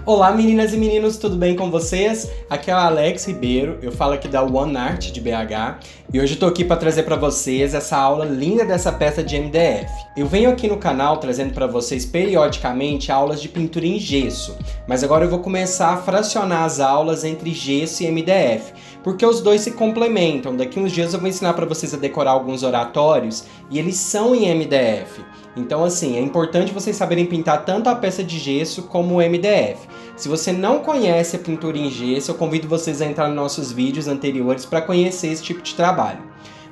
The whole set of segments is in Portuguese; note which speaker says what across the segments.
Speaker 1: Olá meninas e meninos, tudo bem com vocês? Aqui é o Alex Ribeiro, eu falo aqui da One Art de BH e hoje eu tô aqui para trazer para vocês essa aula linda dessa peça de MDF. Eu venho aqui no canal trazendo para vocês periodicamente aulas de pintura em gesso, mas agora eu vou começar a fracionar as aulas entre gesso e MDF, porque os dois se complementam. Daqui uns dias eu vou ensinar para vocês a decorar alguns oratórios e eles são em MDF. Então assim, é importante vocês saberem pintar tanto a peça de gesso como o MDF. Se você não conhece a pintura em gesso, eu convido vocês a entrar nos nossos vídeos anteriores para conhecer esse tipo de trabalho.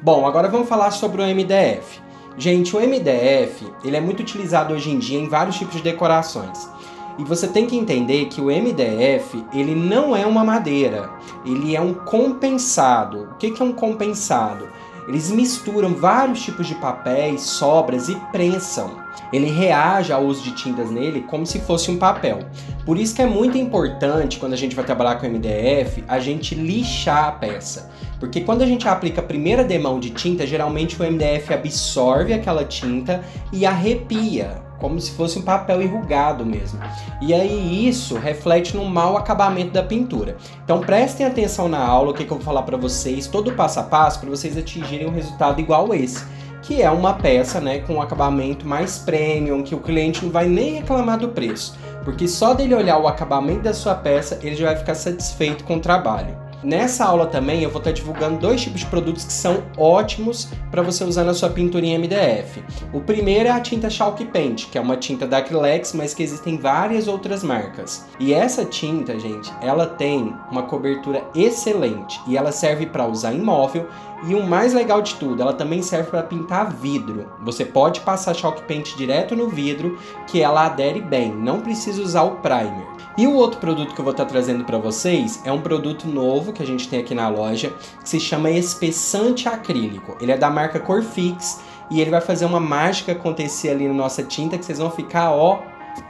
Speaker 1: Bom, agora vamos falar sobre o MDF. Gente, o MDF ele é muito utilizado hoje em dia em vários tipos de decorações. E você tem que entender que o MDF, ele não é uma madeira, ele é um compensado. O que é um compensado? Eles misturam vários tipos de papéis, sobras e prensam. Ele reage ao uso de tintas nele como se fosse um papel. Por isso que é muito importante, quando a gente vai trabalhar com MDF, a gente lixar a peça. Porque quando a gente aplica a primeira demão de tinta, geralmente o MDF absorve aquela tinta e arrepia, como se fosse um papel enrugado mesmo. E aí isso reflete no mau acabamento da pintura. Então prestem atenção na aula, o que eu vou falar para vocês, todo o passo a passo, para vocês atingirem um resultado igual esse. Que é uma peça, né, com um acabamento mais premium, que o cliente não vai nem reclamar do preço. Porque só dele olhar o acabamento da sua peça, ele já vai ficar satisfeito com o trabalho. Nessa aula também eu vou estar divulgando dois tipos de produtos que são ótimos para você usar na sua pintura em MDF. O primeiro é a tinta Chalk Paint, que é uma tinta da Acrylex, mas que existem várias outras marcas. E essa tinta, gente, ela tem uma cobertura excelente e ela serve para usar em móvel. E o mais legal de tudo, ela também serve para pintar vidro. Você pode passar Chalk Paint direto no vidro, que ela adere bem, não precisa usar o primer. E o outro produto que eu vou estar trazendo para vocês é um produto novo que a gente tem aqui na loja, que se chama espessante acrílico. Ele é da marca Corfix e ele vai fazer uma mágica acontecer ali na nossa tinta que vocês vão ficar, ó,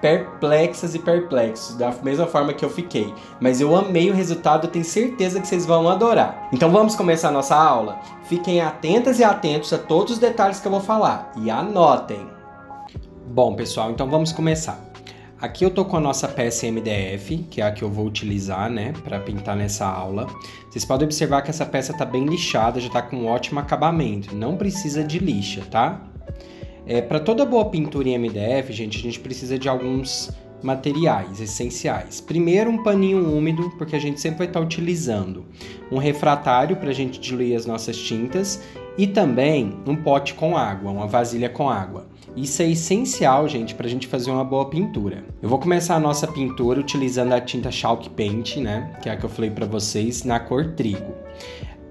Speaker 1: perplexas e perplexos, da mesma forma que eu fiquei. Mas eu amei o resultado, eu tenho certeza que vocês vão adorar. Então vamos começar a nossa aula? Fiquem atentas e atentos a todos os detalhes que eu vou falar e anotem. Bom pessoal, então vamos começar. Aqui eu tô com a nossa peça MDF, que é a que eu vou utilizar, né, para pintar nessa aula. Vocês podem observar que essa peça tá bem lixada, já tá com um ótimo acabamento, não precisa de lixa, tá? Para toda boa pintura em MDF, gente, a gente precisa de alguns materiais essenciais. Primeiro, um paninho úmido, porque a gente sempre vai estar utilizando um refratário para a gente diluir as nossas tintas e também um pote com água, uma vasilha com água. Isso é essencial, gente, para a gente fazer uma boa pintura. Eu vou começar a nossa pintura utilizando a tinta Chalk Paint, né, que é a que eu falei para vocês, na cor trigo.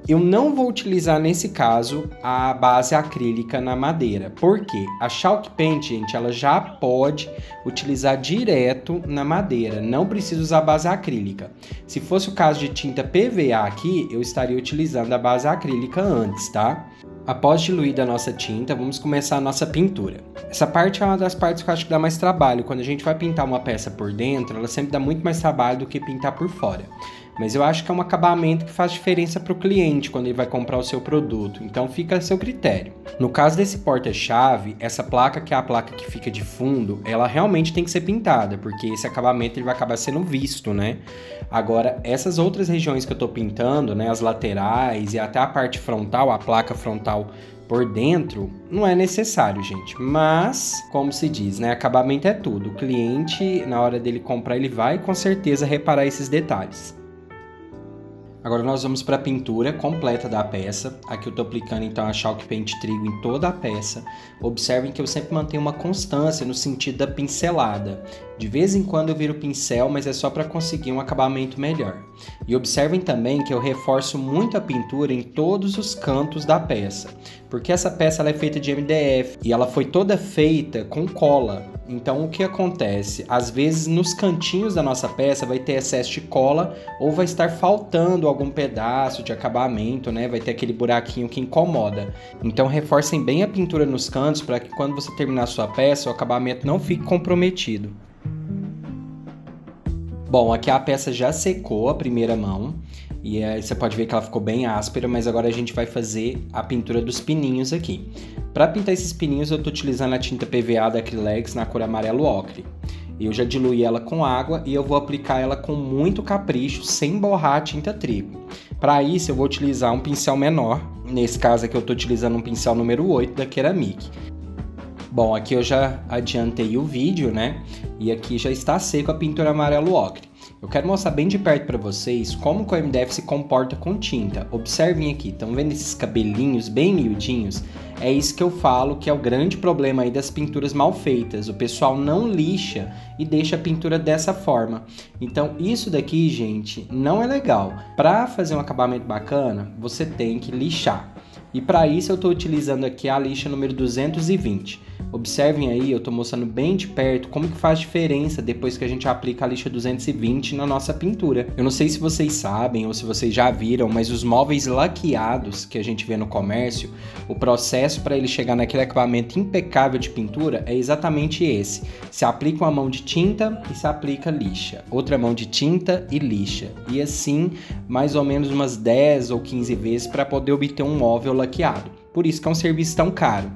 Speaker 1: Eu não vou utilizar, nesse caso, a base acrílica na madeira. Por quê? A Chalk Paint, gente, ela já pode utilizar direto na madeira. Não precisa usar a base acrílica. Se fosse o caso de tinta PVA aqui, eu estaria utilizando a base acrílica antes, tá? Após diluída a nossa tinta, vamos começar a nossa pintura. Essa parte é uma das partes que eu acho que dá mais trabalho. Quando a gente vai pintar uma peça por dentro, ela sempre dá muito mais trabalho do que pintar por fora. Mas eu acho que é um acabamento que faz diferença para o cliente quando ele vai comprar o seu produto, então fica a seu critério. No caso desse porta-chave, essa placa, que é a placa que fica de fundo, ela realmente tem que ser pintada, porque esse acabamento ele vai acabar sendo visto, né? Agora, essas outras regiões que eu estou pintando, né, as laterais e até a parte frontal, a placa frontal por dentro, não é necessário, gente. Mas, como se diz, né, acabamento é tudo. O cliente, na hora dele comprar, ele vai com certeza reparar esses detalhes. Agora nós vamos para a pintura completa da peça. Aqui eu estou aplicando então a Chalk Paint Trigo em toda a peça. Observem que eu sempre mantenho uma constância no sentido da pincelada. De vez em quando eu viro o pincel, mas é só para conseguir um acabamento melhor. E observem também que eu reforço muito a pintura em todos os cantos da peça. Porque essa peça ela é feita de MDF e ela foi toda feita com cola. Então o que acontece? Às vezes nos cantinhos da nossa peça vai ter excesso de cola ou vai estar faltando algum pedaço de acabamento, né? Vai ter aquele buraquinho que incomoda. Então reforcem bem a pintura nos cantos para que quando você terminar a sua peça o acabamento não fique comprometido. Bom, aqui a peça já secou a primeira mão e aí você pode ver que ela ficou bem áspera, mas agora a gente vai fazer a pintura dos pininhos aqui. Para pintar esses pininhos eu estou utilizando a tinta PVA da Acrylex na cor amarelo ocre. Eu já diluí ela com água e eu vou aplicar ela com muito capricho, sem borrar a tinta trigo. Para isso eu vou utilizar um pincel menor, nesse caso aqui eu estou utilizando um pincel número 8 da Ceramic. Bom, aqui eu já adiantei o vídeo, né? E aqui já está seco a pintura amarelo ocre. Eu quero mostrar bem de perto para vocês como que o MDF se comporta com tinta. Observem aqui, estão vendo esses cabelinhos bem miudinhos? É isso que eu falo que é o grande problema aí das pinturas mal feitas. O pessoal não lixa e deixa a pintura dessa forma. Então isso daqui, gente, não é legal. Para fazer um acabamento bacana, você tem que lixar. E para isso eu estou utilizando aqui a lixa número 220. Observem aí, eu estou mostrando bem de perto como que faz diferença depois que a gente aplica a lixa 220 na nossa pintura. Eu não sei se vocês sabem ou se vocês já viram, mas os móveis laqueados que a gente vê no comércio, o processo para ele chegar naquele acabamento impecável de pintura é exatamente esse. Se aplica uma mão de tinta e se aplica lixa, outra mão de tinta e lixa. E assim, mais ou menos umas 10 ou 15 vezes para poder obter um móvel laqueado. Por isso que é um serviço tão caro.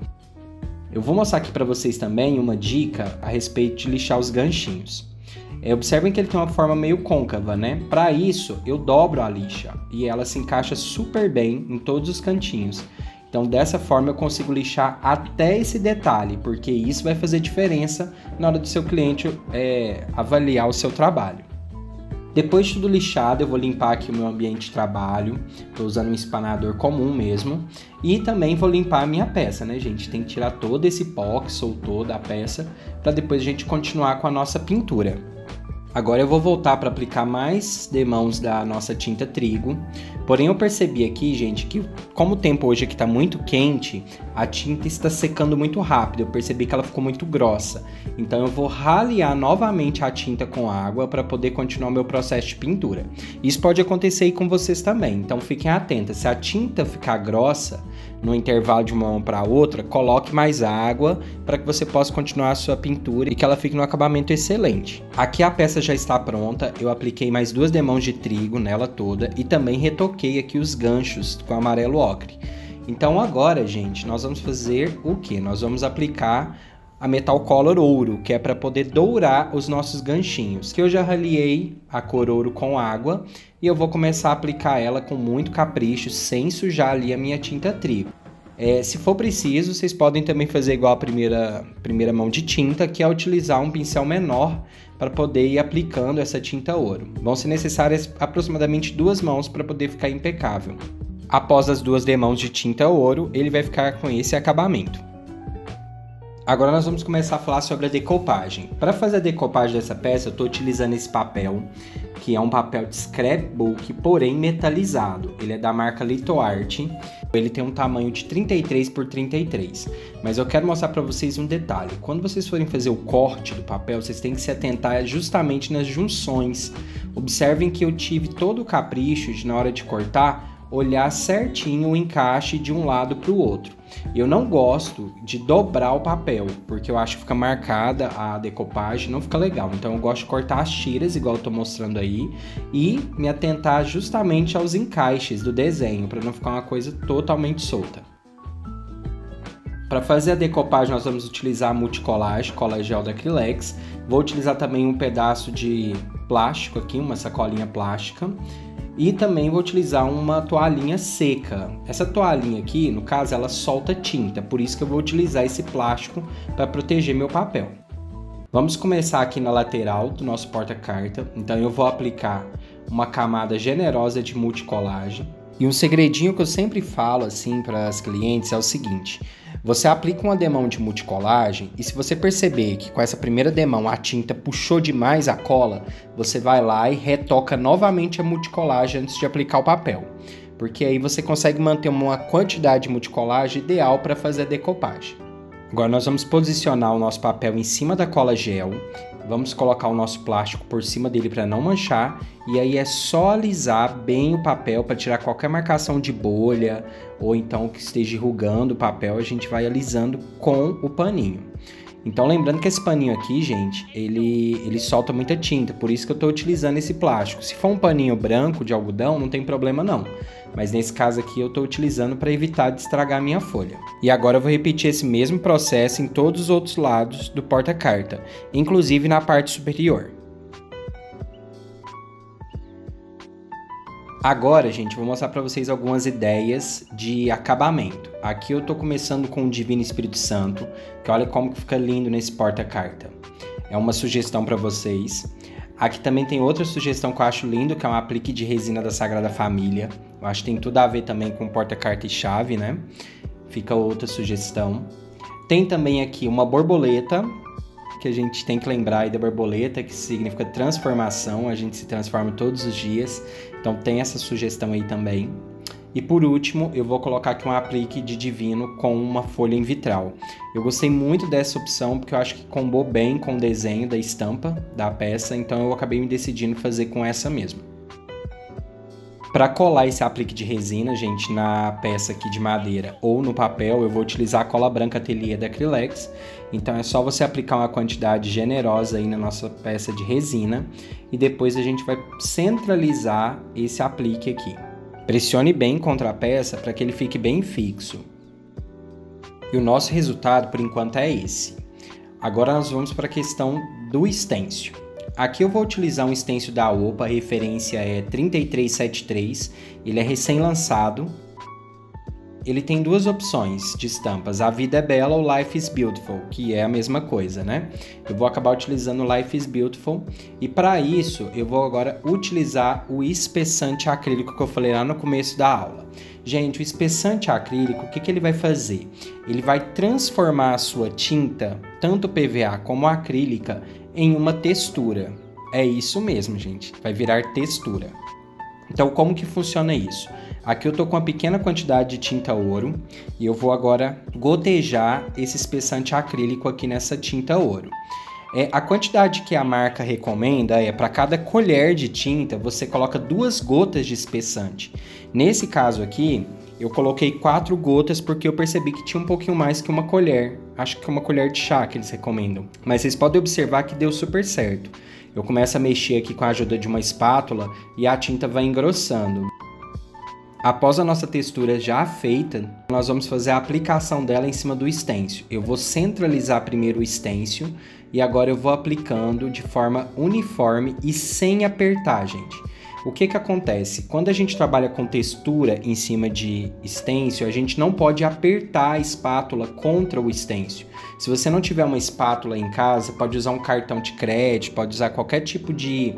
Speaker 1: Eu vou mostrar aqui para vocês também uma dica a respeito de lixar os ganchinhos. Observem que ele tem uma forma meio côncava, né? Para isso, eu dobro a lixa e ela se encaixa super bem em todos os cantinhos. Então, dessa forma, eu consigo lixar até esse detalhe, porque isso vai fazer diferença na hora do seu cliente avaliar o seu trabalho. Depois de tudo lixado, eu vou limpar aqui o meu ambiente de trabalho. Estou usando um espanador comum mesmo. E também vou limpar a minha peça, né, gente? Tem que tirar todo esse pó que soltou da peça para depois a gente continuar com a nossa pintura. Agora eu vou voltar para aplicar mais demãos da nossa tinta trigo. Porém eu percebi aqui, gente, que como o tempo hoje aqui está muito quente, a tinta está secando muito rápido. Eu percebi que ela ficou muito grossa. Então eu vou ralear novamente a tinta com água para poder continuar o meu processo de pintura. Isso pode acontecer aí com vocês também, então fiquem atentos. Se a tinta ficar grossa, no intervalo de uma mão para outra, coloque mais água para que você possa continuar a sua pintura e que ela fique no acabamento excelente. Aqui a peça já está pronta, eu apliquei mais 2 demãos de trigo nela toda e também retoquei aqui os ganchos com amarelo ocre. Então agora, gente, nós vamos fazer o que? Nós vamos aplicar a Metal Color Ouro, que é para poder dourar os nossos ganchinhos. Que eu já raliei a cor ouro com água e eu vou começar a aplicar ela com muito capricho, sem sujar ali a minha tinta trigo. Se for preciso, vocês podem também fazer igual a primeira mão de tinta, que é utilizar um pincel menor para poder ir aplicando essa tinta ouro. Vão ser necessárias aproximadamente 2 mãos para poder ficar impecável. Após as 2 demãos de tinta ouro, ele vai ficar com esse acabamento. Agora nós vamos começar a falar sobre a decopagem. Para fazer a decopagem dessa peça, eu estou utilizando esse papel, que é um papel de scrapbook, porém metalizado. Ele é da marca Litoart. Ele tem um tamanho de 33 por 33. Mas eu quero mostrar para vocês um detalhe. Quando vocês forem fazer o corte do papel, vocês têm que se atentar justamente nas junções. Observem que eu tive todo o capricho de, na hora de cortar, olhar certinho o encaixe de um lado para o outro. Eu não gosto de dobrar o papel, porque eu acho que fica marcada a decopagem, não fica legal. Então eu gosto de cortar as tiras, igual eu tô mostrando aí, e me atentar justamente aos encaixes do desenho, para não ficar uma coisa totalmente solta. Para fazer a decopagem nós vamos utilizar a Multicolage, cola gel da Acrylex. Vou utilizar também um pedaço de plástico aqui, uma sacolinha plástica. E também vou utilizar uma toalhinha seca. Essa toalhinha aqui, no caso, ela solta tinta, por isso que eu vou utilizar esse plástico para proteger meu papel. Vamos começar aqui na lateral do nosso porta-carta. Então eu vou aplicar uma camada generosa de Multicolage. E um segredinho que eu sempre falo assim para as clientes é o seguinte: você aplica uma demão de multicolagem e se você perceber que com essa primeira demão a tinta puxou demais a cola, você vai lá e retoca novamente a multicolagem antes de aplicar o papel. Porque aí você consegue manter uma quantidade de multicolagem ideal para fazer a decopagem. Agora nós vamos posicionar o nosso papel em cima da cola gel. Vamos colocar o nosso plástico por cima dele para não manchar. E aí é só alisar bem o papel para tirar qualquer marcação de bolha ou então que esteja enrugando o papel, a gente vai alisando com o paninho. Então lembrando que esse paninho aqui, gente, ele solta muita tinta, por isso que eu estou utilizando esse plástico. Se for um paninho branco de algodão, não tem problema não. Mas nesse caso aqui eu estou utilizando para evitar de estragar a minha folha. E agora eu vou repetir esse mesmo processo em todos os outros lados do porta-carta, inclusive na parte superior. Agora, gente, vou mostrar para vocês algumas ideias de acabamento. Aqui eu tô começando com o Divino Espírito Santo, que olha como que fica lindo nesse porta-carta. É uma sugestão para vocês. Aqui também tem outra sugestão que eu acho lindo, que é um aplique de resina da Sagrada Família. Eu acho que tem tudo a ver também com porta-carta e chave, né? Fica outra sugestão. Tem também aqui uma borboleta, que a gente tem que lembrar aí da borboleta, que significa transformação, a gente se transforma todos os dias, então tem essa sugestão aí também. E por último, eu vou colocar aqui um aplique de divino com uma folha em vitral. Eu gostei muito dessa opção, porque eu acho que combou bem com o desenho da estampa da peça, então eu acabei me decidindo fazer com essa mesmo. Para colar esse aplique de resina, gente, na peça aqui de madeira ou no papel, eu vou utilizar a cola branca Atelier da Acrylex. Então é só você aplicar uma quantidade generosa aí na nossa peça de resina e depois a gente vai centralizar esse aplique aqui. Pressione bem contra a peça para que ele fique bem fixo. E o nosso resultado, por enquanto, é esse. Agora nós vamos para a questão do stencil. Aqui eu vou utilizar um stencil da OPA, a referência é 3373, ele é recém-lançado. Ele tem duas opções de estampas, A Vida é Bela ou Life is Beautiful, que é a mesma coisa, né? Eu vou acabar utilizando Life is Beautiful e para isso eu vou agora utilizar o espessante acrílico que eu falei lá no começo da aula. Gente, o espessante acrílico, o que ele vai fazer? Ele vai transformar a sua tinta, tanto PVA como acrílica, em uma textura. É isso mesmo, gente. Vai virar textura. Então, como que funciona isso? Aqui eu tô com uma pequena quantidade de tinta ouro e eu vou agora gotejar esse espessante acrílico aqui nessa tinta ouro. A quantidade que a marca recomenda é para cada colher de tinta você coloca 2 gotas de espessante. Nesse caso aqui, eu coloquei 4 gotas porque eu percebi que tinha um pouquinho mais que uma colher. Acho que é uma colher de chá que eles recomendam. Mas vocês podem observar que deu super certo. Eu começo a mexer aqui com a ajuda de uma espátula e a tinta vai engrossando. Após a nossa textura já feita, nós vamos fazer a aplicação dela em cima do stencil. Eu vou centralizar primeiro o stencil e agora eu vou aplicando de forma uniforme e sem apertar, gente. O que acontece? Quando a gente trabalha com textura em cima de stencil, a gente não pode apertar a espátula contra o stencil. Se você não tiver uma espátula em casa, pode usar um cartão de crédito, pode usar qualquer tipo de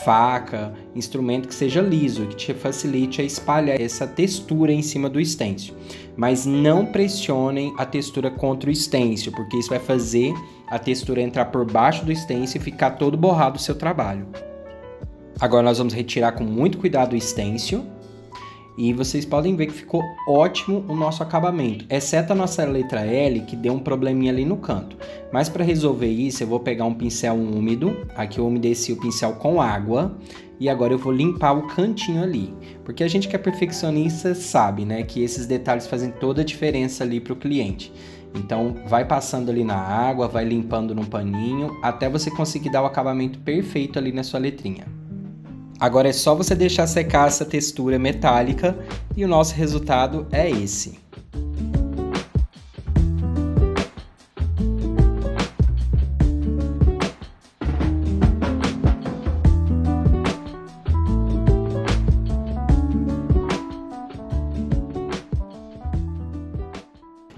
Speaker 1: faca, instrumento que seja liso, que te facilite a espalhar essa textura em cima do stencil. Mas não pressionem a textura contra o stencil, porque isso vai fazer a textura entrar por baixo do stencil e ficar todo borrado o seu trabalho. Agora nós vamos retirar com muito cuidado o stencil e vocês podem ver que ficou ótimo o nosso acabamento, exceto a nossa letra L que deu um probleminha ali no canto. Mas para resolver isso eu vou pegar um pincel úmido, aqui eu umedeci o pincel com água e agora eu vou limpar o cantinho ali. Porque a gente que é perfeccionista sabe, né, que esses detalhes fazem toda a diferença ali para o cliente. Então vai passando ali na água, vai limpando no paninho até você conseguir dar o acabamento perfeito ali na sua letrinha. Agora é só você deixar secar essa textura metálica e o nosso resultado é esse.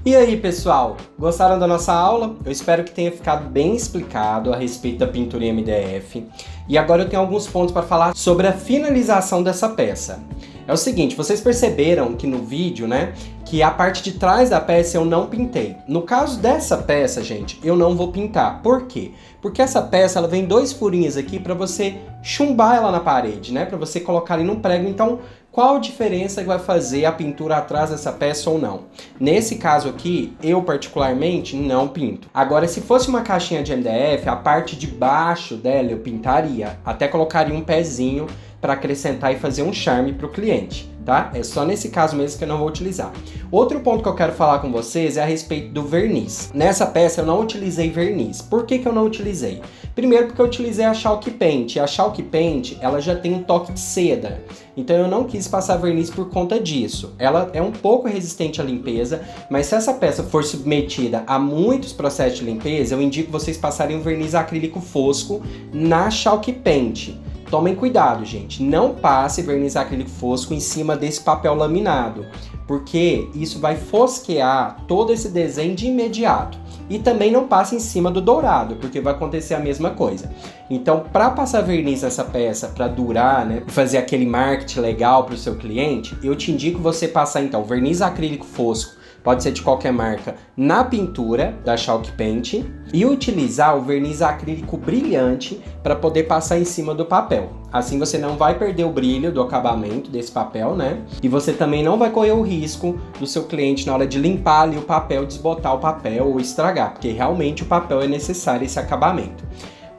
Speaker 2: E aí, pessoal, gostaram da nossa aula? Eu espero que tenha ficado bem explicado a respeito da pintura em MDF. E agora eu tenho alguns pontos para falar sobre a finalização dessa peça. É o seguinte, vocês perceberam que no vídeo, né, que a parte de trás da peça eu não pintei. No caso dessa peça, gente, eu não vou pintar. Por quê? Porque essa peça, ela vem 2 furinhos aqui para você chumbar ela na parede, né, para você colocar ali no prego. Então, qual a diferença que vai fazer a pintura atrás dessa peça ou não? Nesse caso aqui, eu particularmente não pinto. Agora, se fosse uma caixinha de MDF, a parte de baixo dela eu pintaria. Até colocaria um pezinho
Speaker 1: para acrescentar e fazer um charme para o cliente, tá? É só nesse caso mesmo que eu não vou utilizar. Outro ponto que eu quero falar com vocês é a respeito do verniz. Nessa peça eu não utilizei verniz. Por que eu não utilizei? Primeiro porque eu utilizei a Chalk Paint. A Chalk Paint, ela já tem um toque de seda. Então eu não quis passar verniz por conta disso. Ela é um pouco resistente à limpeza, mas se essa peça for submetida a muitos processos de limpeza, eu indico vocês passarem um verniz acrílico fosco na Chalk Paint. Tomem cuidado, gente. Não passe verniz acrílico fosco em cima desse papel laminado, porque isso vai fosquear todo esse desenho de imediato. E também não passe em cima do dourado, porque vai acontecer a mesma coisa. Então, para passar verniz nessa peça, para durar, né, fazer aquele marketing legal para o seu cliente, eu te indico você passar, então, verniz acrílico fosco, pode ser de qualquer marca, na pintura da Chalk Paint e utilizar o verniz acrílico brilhante para poder passar em cima do papel. Assim você não vai perder o brilho do acabamento desse papel, né? E você também não vai correr o risco do seu cliente na hora de limpar ali o papel, desbotar o papel ou estragar, porque realmente o papel é necessário esse acabamento.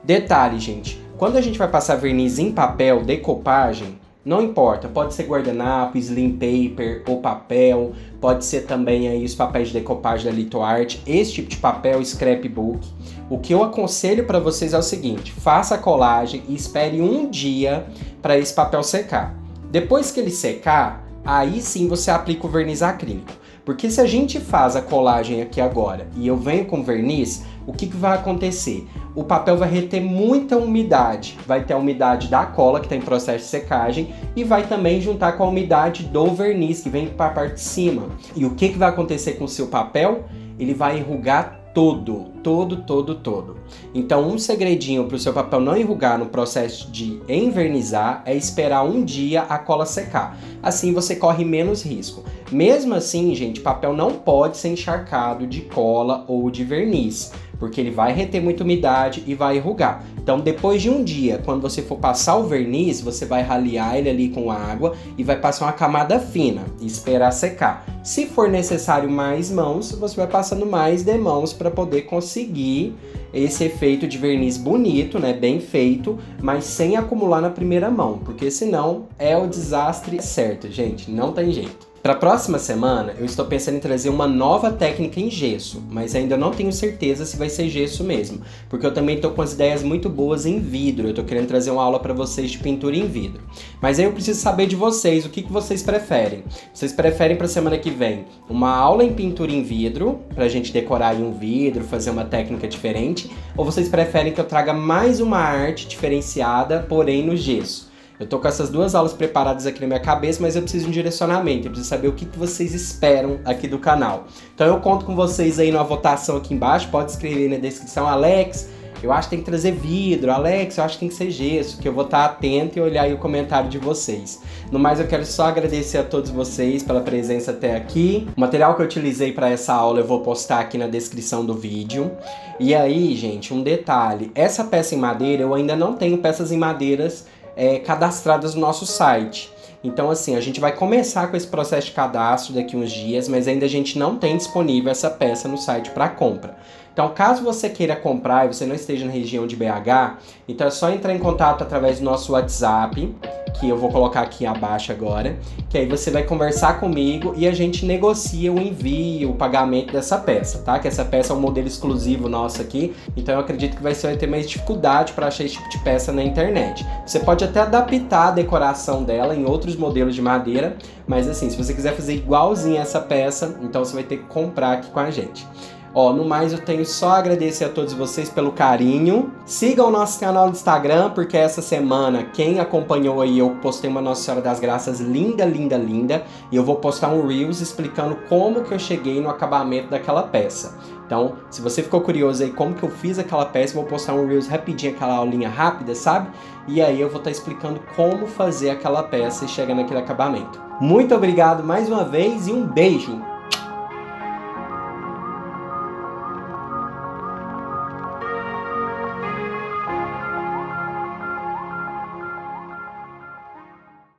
Speaker 1: Detalhe, gente, quando a gente vai passar verniz em papel, decopagem, não importa, pode ser guardanapo, slim paper ou papel, pode ser também aí os papéis de decopagem da LithoArt, esse tipo de papel, scrapbook. O que eu aconselho para vocês é o seguinte, faça a colagem e espere um dia para esse papel secar. Depois que ele secar, aí sim você aplica o verniz acrílico. Porque se a gente faz a colagem aqui agora e eu venho com verniz, o que vai acontecer? O papel vai reter muita umidade, vai ter a umidade da cola que está em processo de secagem e vai também juntar com a umidade do verniz que vem para a parte de cima. E o que vai acontecer com o seu papel? Ele vai enrugar todo. Então um segredinho para o seu papel não enrugar no processo de envernizar é esperar um dia a cola secar. Assim você corre menos risco. Mesmo assim, gente, papel não pode ser encharcado de cola ou de verniz, porque ele vai reter muita umidade e vai enrugar. Então depois de um dia, quando você for passar o verniz, você vai ralear ele ali com água e vai passar uma camada fina e esperar secar. Se for necessário mais mãos, você vai passando mais demãos para poder conseguir esse efeito de verniz bonito, né, bem feito, mas sem acumular na primeira mão, porque senão é o desastre certo, gente, não tem jeito. Para a próxima semana, eu estou pensando em trazer uma nova técnica em gesso, mas ainda não tenho certeza se vai ser gesso mesmo, porque eu também estou com as ideias muito boas em vidro, eu estou querendo trazer uma aula para vocês de pintura em vidro. Mas aí eu preciso saber de vocês, o que vocês preferem? Vocês preferem para a semana que vem uma aula em pintura em vidro, para a gente decorar em um vidro, fazer uma técnica diferente, ou vocês preferem que eu traga mais uma arte diferenciada, porém no gesso? Eu tô com essas duas aulas preparadas aqui na minha cabeça, mas eu preciso de um direcionamento, eu preciso saber o que vocês esperam aqui do canal. Então eu conto com vocês aí na votação aqui embaixo, pode escrever na descrição, Alex, eu acho que tem que trazer vidro, Alex, eu acho que tem que ser gesso, que eu vou estar atento e olhar aí o comentário de vocês. No mais, eu quero só agradecer a todos vocês pela presença até aqui. O material que eu utilizei para essa aula eu vou postar aqui na descrição do vídeo. E aí, gente, um detalhe, essa peça em madeira, eu ainda não tenho peças em madeiras cadastradas no nosso site. Então assim, a gente vai começar com esse processo de cadastro daqui uns dias, mas ainda a gente não tem disponível essa peça no site para compra. Então caso você queira comprar e você não esteja na região de BH, então é só entrar em contato através do nosso WhatsApp, que eu vou colocar aqui abaixo agora, que aí você vai conversar comigo e a gente negocia o envio, o pagamento dessa peça, tá? Que essa peça é um modelo exclusivo nosso aqui, então eu acredito que você vai ter mais dificuldade para achar esse tipo de peça na internet. Você pode até adaptar a decoração dela em outros modelos de madeira, mas assim, se você quiser fazer igualzinho essa peça, então você vai ter que comprar aqui com a gente. Ó, no mais eu tenho só a agradecer a todos vocês pelo carinho. Sigam o nosso canal no Instagram, porque essa semana, quem acompanhou aí, eu postei uma Nossa Senhora das Graças linda, linda, linda. E eu vou postar um Reels explicando como que eu cheguei no acabamento daquela peça. Então, se você ficou curioso aí como que eu fiz aquela peça, eu vou postar um Reels rapidinho, aquela aulinha rápida, sabe? E aí eu vou estar explicando como fazer aquela peça e chegar naquele acabamento. Muito obrigado mais uma vez e um beijo!